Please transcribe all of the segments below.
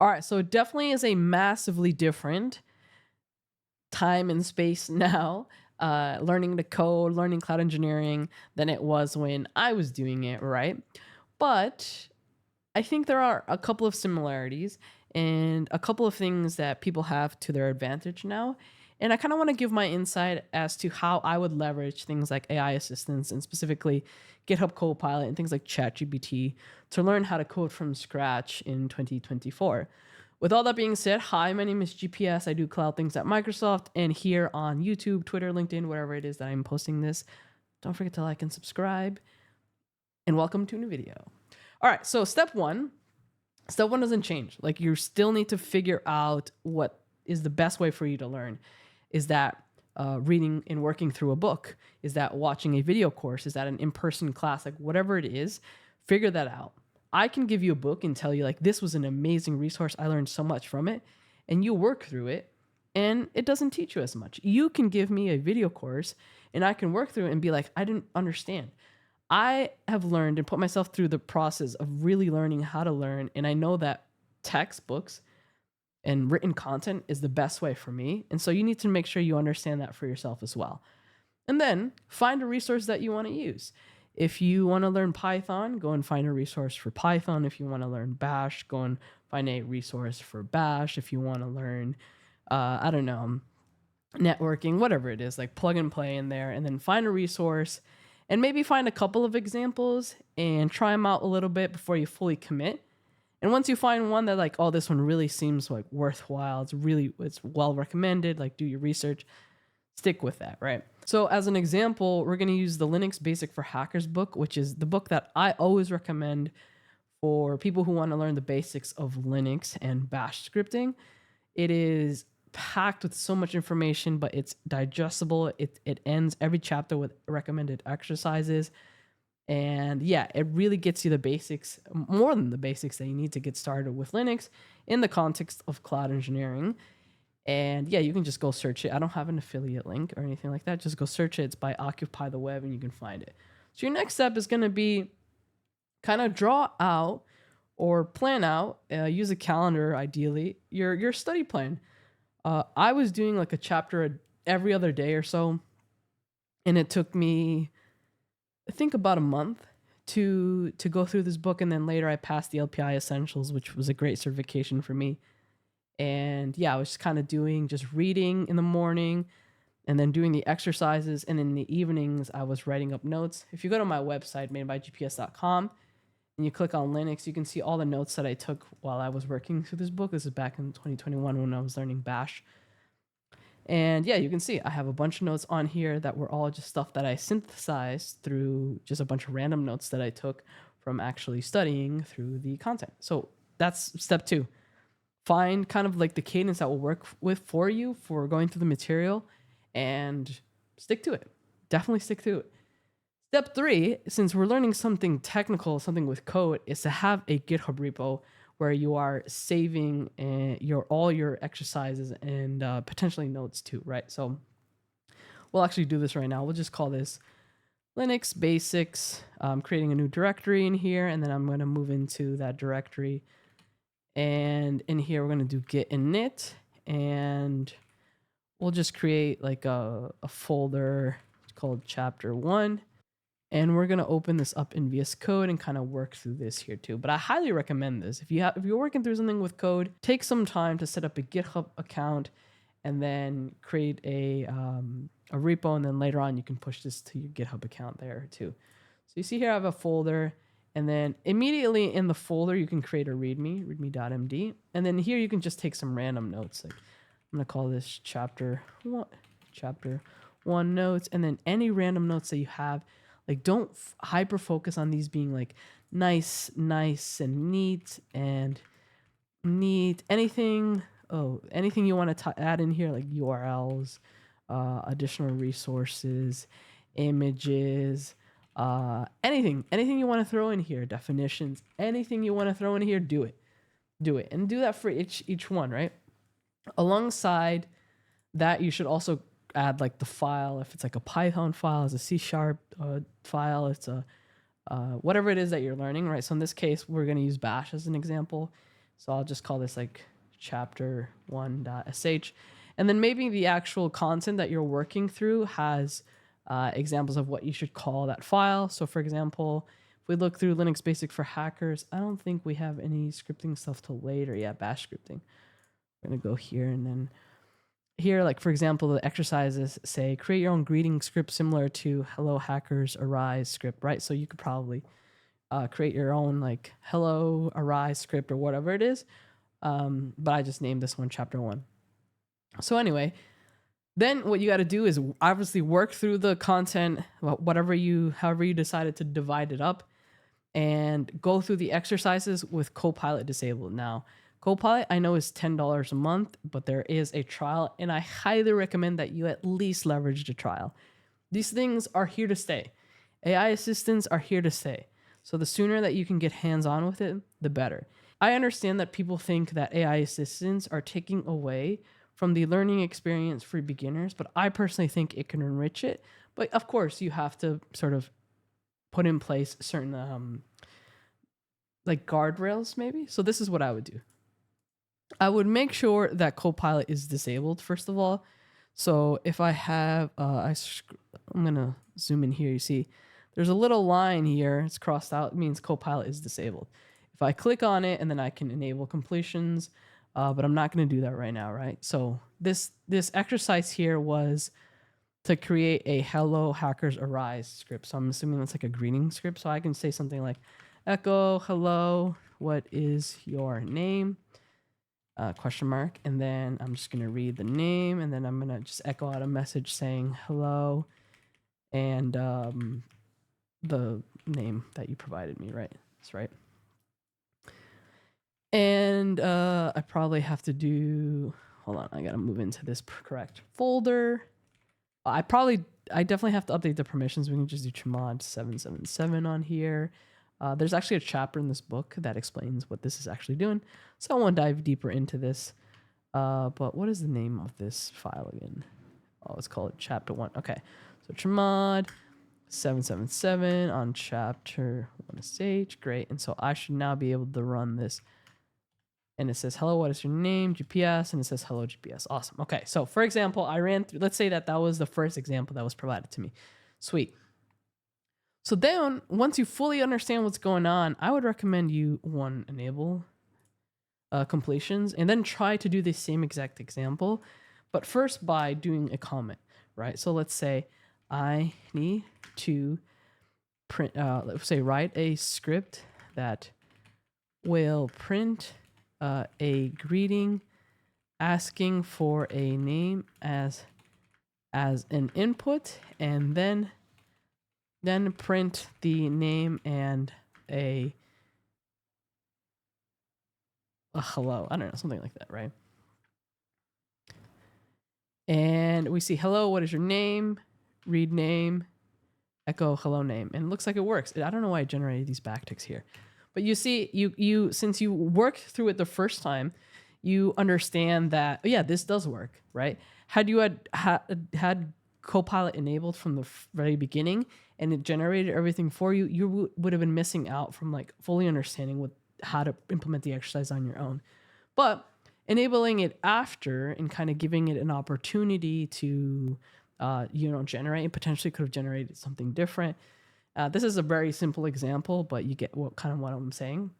All right, so it definitely is a massively different time and space now, learning to code, learning cloud engineering than it was when I was doing it, right? But I think there are a couple of similarities and a couple of things that people have to their advantage now. And I kind of want to give my insight as to how I would leverage things like AI assistants and specifically GitHub Copilot and things like ChatGPT to learn how to code from scratch in 2024. With all that being said, hi, my name is GPS. I do cloud things at Microsoft, and here on YouTube, Twitter, LinkedIn, wherever it is that I'm posting this, don't forget to like and subscribe, and welcome to a new video. All right, so step one doesn't change. Like, you still need to figure out what is the best way for you to learn. Is that reading and working through a book? Is that watching a video course? Is that an in-person class? Like, whatever it is, figure that out. I can give you a book and tell you, like, this was an amazing resource. I learned so much from it. And you work through it and it doesn't teach you as much. You can give me a video course and I can work through it and be like, I didn't understand. I have learned and put myself through the process of really learning how to learn. And I know that textbooks and written content is the best way for me. And so you need to make sure you understand that for yourself as well. And then find a resource that you want to use. If you want to learn Python, go and find a resource for Python. If you want to learn Bash, go and find a resource for Bash. If you want to learn, I don't know, networking, whatever it is, like plug and play in there, and then find a resource and maybe find a couple of examples and try them out a little bit before you fully commit. And once you find one that, like, oh, this one really seems like worthwhile, it's well recommended, like, do your research, stick with that, right? So as an example, we're going to use the Linux Basic for Hackers book, which is the book that I always recommend for people who want to learn the basics of Linux and Bash scripting. It is packed with so much information, but it's digestible. It ends every chapter with recommended exercises. And yeah, it really gets you the basics, more than the basics that you need to get started with Linux in the context of cloud engineering. And yeah, you can just go search it. I don't have an affiliate link or anything like that. Just go search it. It's by Occupy the Web and you can find it. So your next step is going to be kind of draw out or plan out, use a calendar ideally, your study plan. I was doing like a chapter every other day or so. And it took me, I think, about a month to go through this book. And then later I passed the LPI Essentials, which was a great certification for me. And yeah, I was kind of doing just reading in the morning and then doing the exercises. And in the evenings, I was writing up notes. If you go to my website, madebygps.com, and you click on Linux, you can see all the notes that I took while I was working through this book. This is back in 2021 when I was learning Bash. And yeah, you can see I have a bunch of notes on here that were all just stuff that I synthesized through just a bunch of random notes that I took from actually studying through the content. So that's step 2. Find kind of like the cadence that will work for you for going through the material and stick to it. Definitely stick to it. Step 3, since we're learning something technical, something with code, is to have a GitHub repo where you are saving all your exercises and potentially notes too, right? So we'll actually do this right now. We'll just call this Linux Basics. I'm creating a new directory in here, and then I'm going to move into that directory. And in here, we're going to do git init, and we'll just create like a folder called chapter 1. And we're going to open this up in VS Code and kind of work through this here too. But I highly recommend this. If you're working through something with code, take some time to set up a GitHub account and then create a repo. And then later on, you can push this to your GitHub account there too. So you see here, I have a folder. And then immediately in the folder, you can create a readme.md. And then here you can just take some random notes. Like, I'm going to call this chapter 1 notes. And then any random notes that you have, like, don't hyper focus on these being like nice and neat. Anything you want to add in here, like URLs, additional resources, images, anything you want to throw in here, definitions, anything you want to throw in here, do it, and do that for each one, right? Alongside that, you should also add like the file. If it's like a Python file, it's a C# file, it's a whatever it is that you're learning, right? So in this case, we're going to use Bash as an example. So I'll just call this like chapter1.sh. And then maybe the actual content that you're working through has examples of what you should call that file. So for example, if we look through Linux Basic for Hackers, I don't think we have any scripting stuff till later. Yeah, bash scripting. We're going to go here, and then here, like for example, the exercises say create your own greeting script similar to hello hackers arise script, right? So you could probably create your own like hello arise script or whatever it is. But I just named this one chapter 1. So anyway, then what you got to do is obviously work through the content, however you decided to divide it up, and go through the exercises with Copilot disabled. Now, Copilot I know is $10 a month, but there is a trial, and I highly recommend that you at least leverage the trial. These things are here to stay. AI assistants are here to stay. So the sooner that you can get hands-on with it, the better. I understand that people think that AI assistants are taking away from the learning experience for beginners, but I personally think it can enrich it. But of course, you have to sort of put in place certain like guardrails maybe. So this is what I would do. I would make sure that Copilot is disabled first of all. So if I have, I'm gonna zoom in here. You see, there's a little line here. It's crossed out. It means Copilot is disabled. If I click on it, and then I can enable completions, but I'm not gonna do that right now, right? So this exercise here was to create a hello hackers arise script. So I'm assuming that's like a greeting script. So I can say something like, echo hello, what is your name? Question mark, and then I'm just gonna read the name, and then I'm gonna just echo out a message saying hello, and the name that you provided me, right? That's right. And I probably have to do. Hold on, I gotta move into this correct folder. I definitely have to update the permissions. We can just do chmod 777 on here. There's actually a chapter in this book that explains what this is actually doing. So I won't dive deeper into this. But what is the name of this file again? Oh, let's call it chapter 1. Okay. So chmod 777 on chapter 1sh. Great. And so I should now be able to run this. And it says, hello, what is your name? GPS. And it says, hello, GPS. Awesome. Okay. So for example, I ran through, let's say that was the first example that was provided to me. Sweet. So then, once you fully understand what's going on, I would recommend you, one, enable completions, and then try to do the same exact example, but first by doing a comment, right? So let's say I need to print, let's say write a script that will print a greeting asking for a name as an input, and then print the name and a hello. I don't know, something like that, right? And we see hello, what is your name? Read name, echo hello name. And it looks like it works. I don't know why I generated these backticks here. But you see, you since you worked through it the first time, you understand that, yeah, this does work, right? Had you had Copilot enabled from the very beginning and it generated everything for you, you would have been missing out from like fully understanding how to implement the exercise on your own. But enabling it after and kind of giving it an opportunity to generate, and potentially could have generated something different. This is a very simple example, but you get what I'm saying.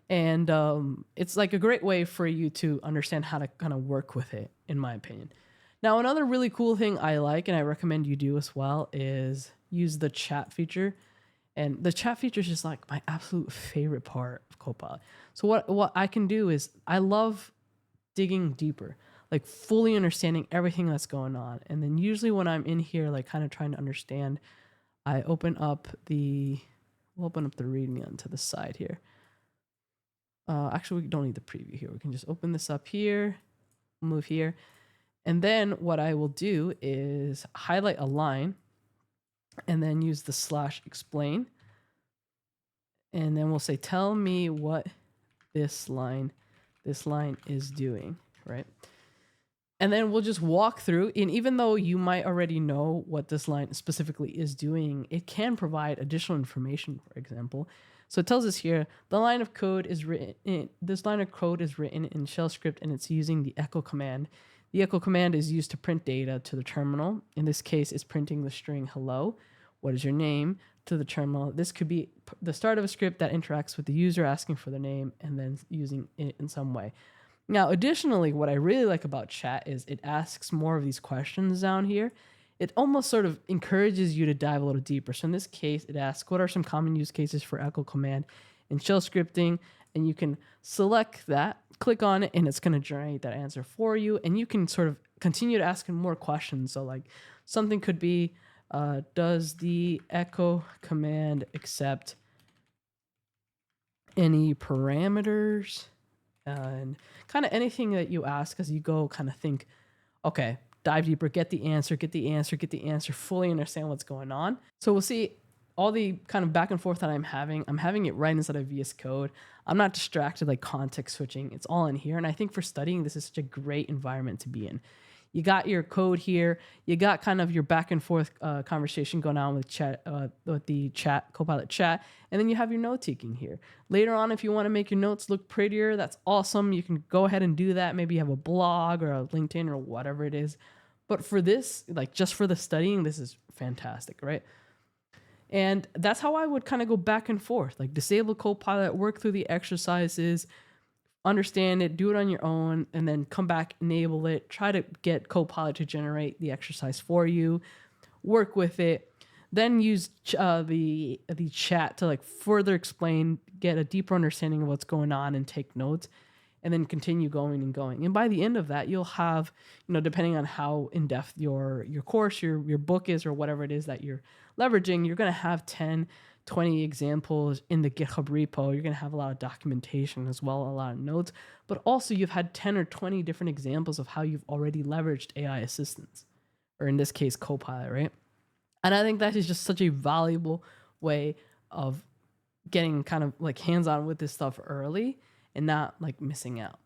And it's like a great way for you to understand how to kind of work with it, in my opinion. Now, another really cool thing I like and I recommend you do as well is use the chat feature. And the chat feature is just like my absolute favorite part of Copilot. So what I can do is I love digging deeper, like fully understanding everything that's going on. And then usually when I'm in here, like kind of trying to understand, I open up we'll open up the README onto the side here. Actually, we don't need the preview here. We can just open this up here, move here. And then what I will do is highlight a line and then use the /explain. And then we'll say, tell me what this line is doing, right? And then we'll just walk through. And even though you might already know what this line specifically is doing, it can provide additional information, for example. So it tells us here the line of code is written in, this line of code is written in shell script and it's using the echo command. The echo command is used to print data to the terminal. In this case, it's printing the string hello, what is your name, to the terminal. This could be the start of a script that interacts with the user asking for their name and then using it in some way. Now, additionally, what I really like about chat is it asks more of these questions down here. It almost sort of encourages you to dive a little deeper. So in this case, it asks, what are some common use cases for echo command in shell scripting? And you can select that, click on it, and it's going to generate that answer for you. And you can sort of continue to ask more questions. So like something could be, does the echo command accept any parameters? And kind of anything that you ask as you go, kind of think, okay, dive deeper, get the answer, fully understand what's going on. So we'll see all the kind of back and forth that I'm having it right inside of VS Code. I'm not distracted like context switching. It's all in here. And I think for studying, this is such a great environment to be in. You got your code here. You got kind of your back and forth conversation going on with chat, with the chat, Copilot chat, and then you have your note taking here. Later on, if you want to make your notes look prettier, that's awesome. You can go ahead and do that. Maybe you have a blog or a LinkedIn or whatever it is. But for this, like just for the studying, this is fantastic, right? And that's how I would kind of go back and forth, like disable Copilot, work through the exercises, understand it, do it on your own, and then come back, enable it, try to get Copilot to generate the exercise for you, work with it, then use the chat to like further explain, get a deeper understanding of what's going on and take notes, and then continue going and going. And by the end of that, you'll have, depending on how in-depth your course, your book is, or whatever it is that you're leveraging, you're going to have 10, 20 examples in the GitHub repo. You're going to have a lot of documentation as well, a lot of notes, but also you've had 10 or 20 different examples of how you've already leveraged AI assistants, or in this case, Copilot, right? And I think that is just such a valuable way of getting kind of like hands-on with this stuff early and not like missing out.